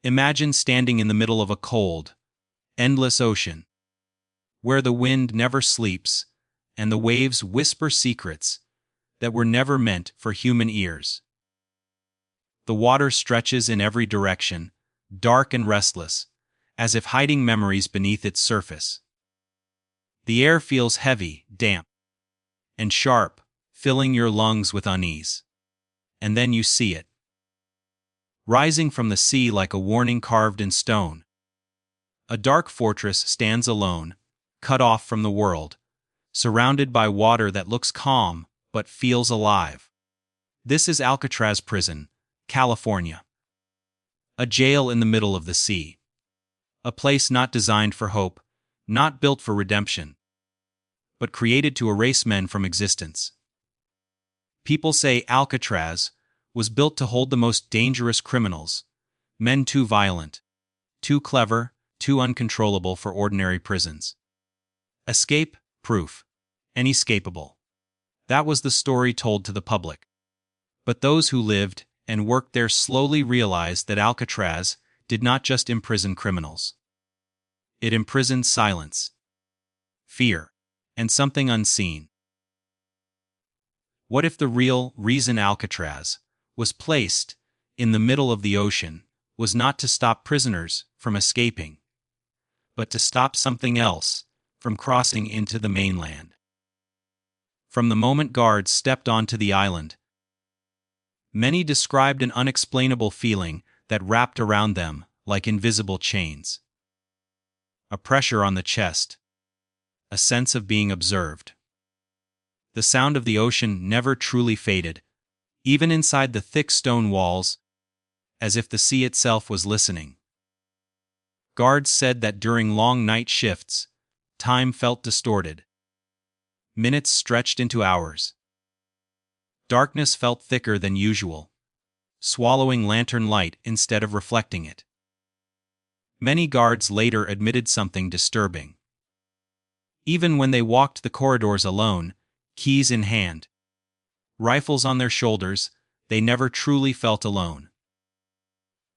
Imagine standing in the middle of a cold, endless ocean, where the wind never sleeps and the waves whisper secrets that were never meant for human ears. The water stretches in every direction, dark and restless, as if hiding memories beneath its surface. The air feels heavy, damp, and sharp, filling your lungs with unease. And then you see it, rising from the sea like a warning carved in stone. A dark fortress stands alone, cut off from the world, surrounded by water that looks calm but feels alive. This is Alcatraz Prison, California. A jail in the middle of the sea. A place not designed for hope, not built for redemption, but created to erase men from existence. People say Alcatraz was built to hold the most dangerous criminals, men too violent, too clever, too uncontrollable for ordinary prisons. Escape, proof, inescapable. That was the story told to the public. But those who lived and worked there slowly realized that Alcatraz did not just imprison criminals. It imprisoned silence, fear, and something unseen. What if the real reason Alcatraz was placed in the middle of the ocean was not to stop prisoners from escaping, but to stop something else from crossing into the mainland? From the moment guards stepped onto the island, many described an unexplainable feeling that wrapped around them like invisible chains. A pressure on the chest, a sense of being observed. The sound of the ocean never truly faded, even inside the thick stone walls, as if the sea itself was listening. Guards said that during long night shifts, time felt distorted. Minutes stretched into hours. Darkness felt thicker than usual, swallowing lantern light instead of reflecting it. Many guards later admitted something disturbing. Even when they walked the corridors alone, keys in hand, rifles on their shoulders, they never truly felt alone.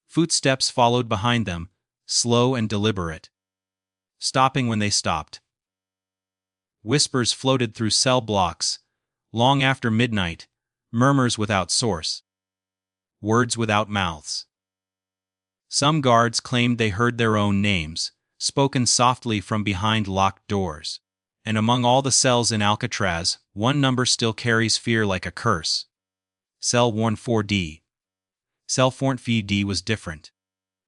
Footsteps followed behind them, slow and deliberate, stopping when they stopped. Whispers floated through cell blocks, long after midnight, murmurs without source, words without mouths. Some guards claimed they heard their own names, spoken softly from behind locked doors. And among all the cells in Alcatraz, one number still carries fear like a curse. Cell 14D. Cell 14D was different.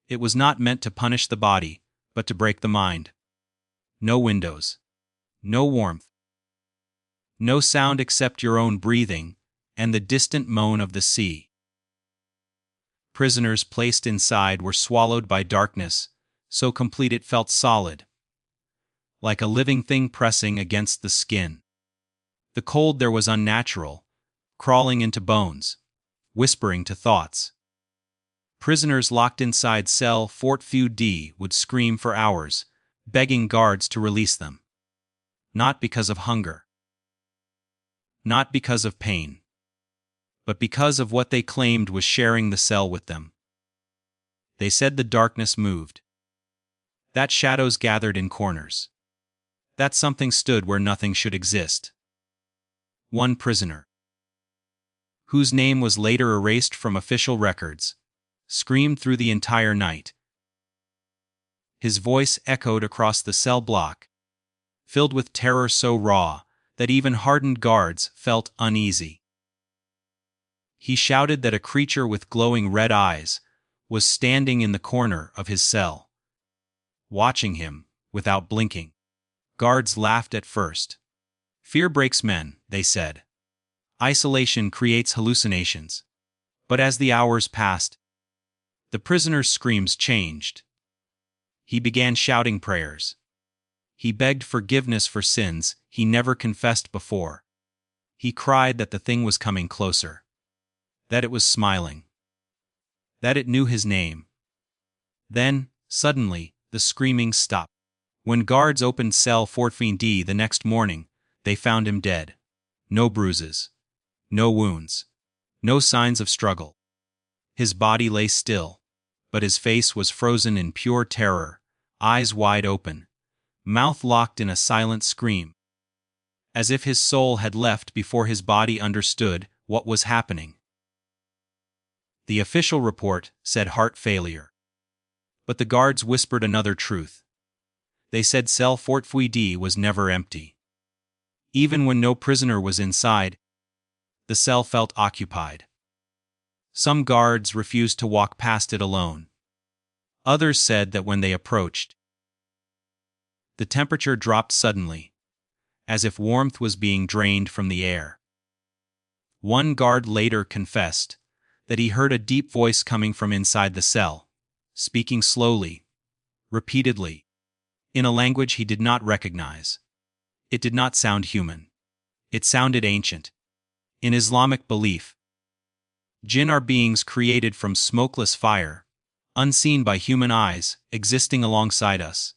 It was not meant to punish the body, but to break the mind. No windows. No warmth. No sound except your own breathing and the distant moan of the sea. Prisoners placed inside were swallowed by darkness, so complete it felt solid, like a living thing pressing against the skin. The cold there was unnatural, crawling into bones, whispering to thoughts. Prisoners locked inside cell 14D would scream for hours, begging guards to release them. Not because of hunger, not because of pain, but because of what they claimed was sharing the cell with them. They said the darkness moved, that shadows gathered in corners, that something stood where nothing should exist. One prisoner, whose name was later erased from official records, screamed through the entire night. His voice echoed across the cell block, filled with terror so raw that even hardened guards felt uneasy. He shouted that a creature with glowing red eyes was standing in the corner of his cell, watching him without blinking. Guards laughed at first. Fear breaks men, they said. Isolation creates hallucinations. But as the hours passed, the prisoner's screams changed. He began shouting prayers. He begged forgiveness for sins he never confessed before. He cried that the thing was coming closer, that it was smiling, that it knew his name. Then, suddenly, the screaming stopped. When guards opened cell 14D the next morning, they found him dead. No bruises, no wounds, no signs of struggle. His body lay still, but his face was frozen in pure terror, eyes wide open, mouth locked in a silent scream, as if his soul had left before his body understood what was happening. The official report said heart failure. But the guards whispered another truth. They said cell 4D was never empty. Even when no prisoner was inside, the cell felt occupied. Some guards refused to walk past it alone. Others said that when they approached, the temperature dropped suddenly, as if warmth was being drained from the air. One guard later confessed that he heard a deep voice coming from inside the cell, speaking slowly, repeatedly, in a language he did not recognize. It did not sound human. It sounded ancient. In Islamic belief, Jinn are beings created from smokeless fire, unseen by human eyes, existing alongside us.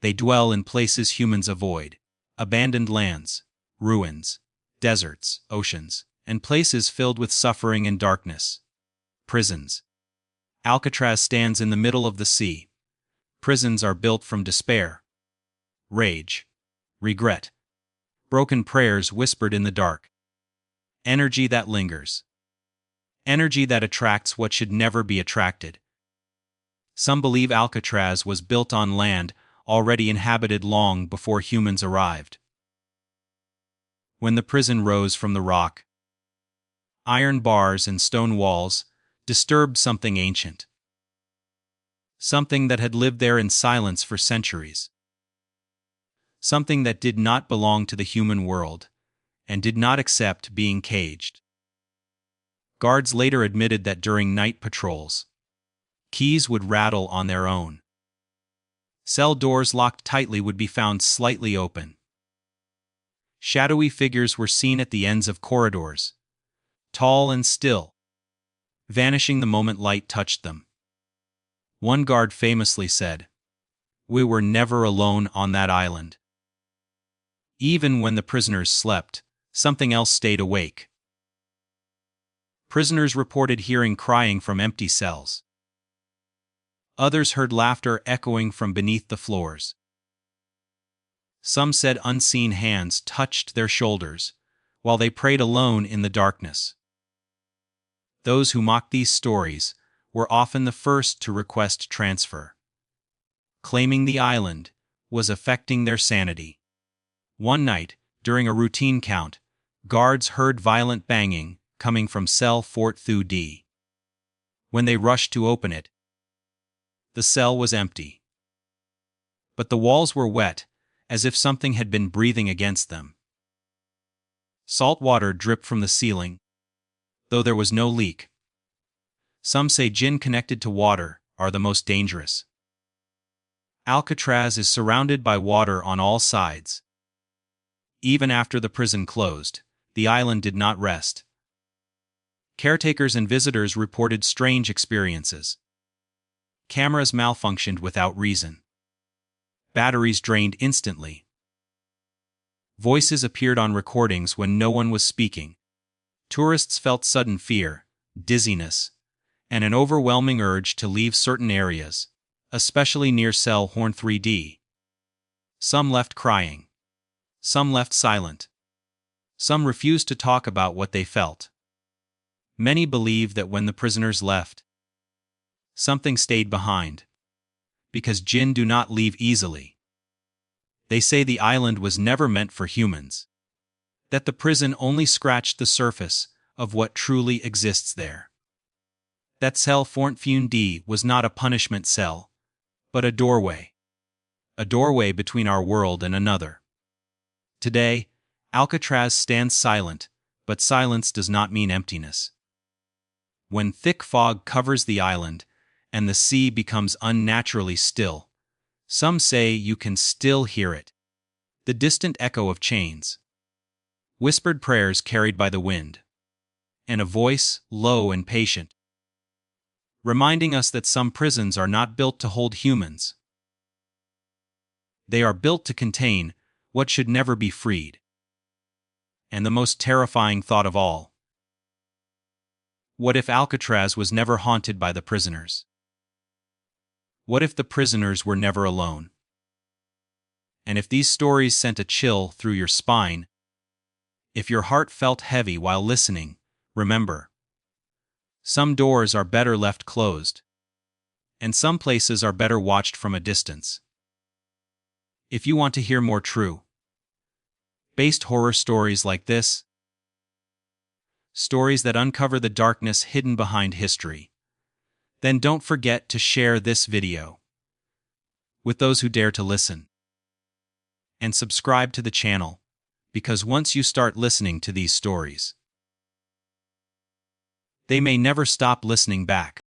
They dwell in places humans avoid, abandoned lands, ruins, deserts, oceans, and places filled with suffering and darkness. Prisons. Alcatraz stands in the middle of the sea. Prisons are built from despair, rage, regret, broken prayers whispered in the dark. Energy that lingers. Energy that attracts what should never be attracted. Some believe Alcatraz was built on land already inhabited long before humans arrived. When the prison rose from the rock, iron bars and stone walls disturbed something ancient. Something that had lived there in silence for centuries. Something that did not belong to the human world, and did not accept being caged. Guards later admitted that during night patrols, keys would rattle on their own. Cell doors locked tightly would be found slightly open. Shadowy figures were seen at the ends of corridors, tall and still, vanishing the moment light touched them. One guard famously said, "We were never alone on that island." Even when the prisoners slept, something else stayed awake. Prisoners reported hearing crying from empty cells. Others heard laughter echoing from beneath the floors. Some said unseen hands touched their shoulders, while they prayed alone in the darkness. Those who mocked these stories were often the first to request transfer, claiming the island was affecting their sanity. One night, during a routine count, guards heard violent banging coming from cell 4D. When they rushed to open it, the cell was empty. But the walls were wet, as if something had been breathing against them. Salt water dripped from the ceiling, though there was no leak. Some say jinn connected to water are the most dangerous. Alcatraz is surrounded by water on all sides. Even after the prison closed, the island did not rest. Caretakers and visitors reported strange experiences. Cameras malfunctioned without reason. Batteries drained instantly. Voices appeared on recordings when no one was speaking. Tourists felt sudden fear, dizziness, and an overwhelming urge to leave certain areas, especially near cell 3D. Some left crying. Some left silent. Some refused to talk about what they felt. Many believe that when the prisoners left, something stayed behind. Because jinn do not leave easily. They say the island was never meant for humans. That the prison only scratched the surface of what truly exists there. That cell 4D was not a punishment cell, but a doorway. A doorway between our world and another. Today, Alcatraz stands silent, but silence does not mean emptiness. When thick fog covers the island, and the sea becomes unnaturally still, some say you can still hear it. The distant echo of chains. Whispered prayers carried by the wind. And a voice, low and patient, reminding us that some prisons are not built to hold humans. They are built to contain what should never be freed. And the most terrifying thought of all. What if Alcatraz was never haunted by the prisoners? What if the prisoners were never alone? And if these stories sent a chill through your spine, if your heart felt heavy while listening, remember, some doors are better left closed, and some places are better watched from a distance. If you want to hear more true-based horror stories like this, stories that uncover the darkness hidden behind history, then don't forget to share this video with those who dare to listen. And subscribe to the channel, because once you start listening to these stories, they may never stop listening back.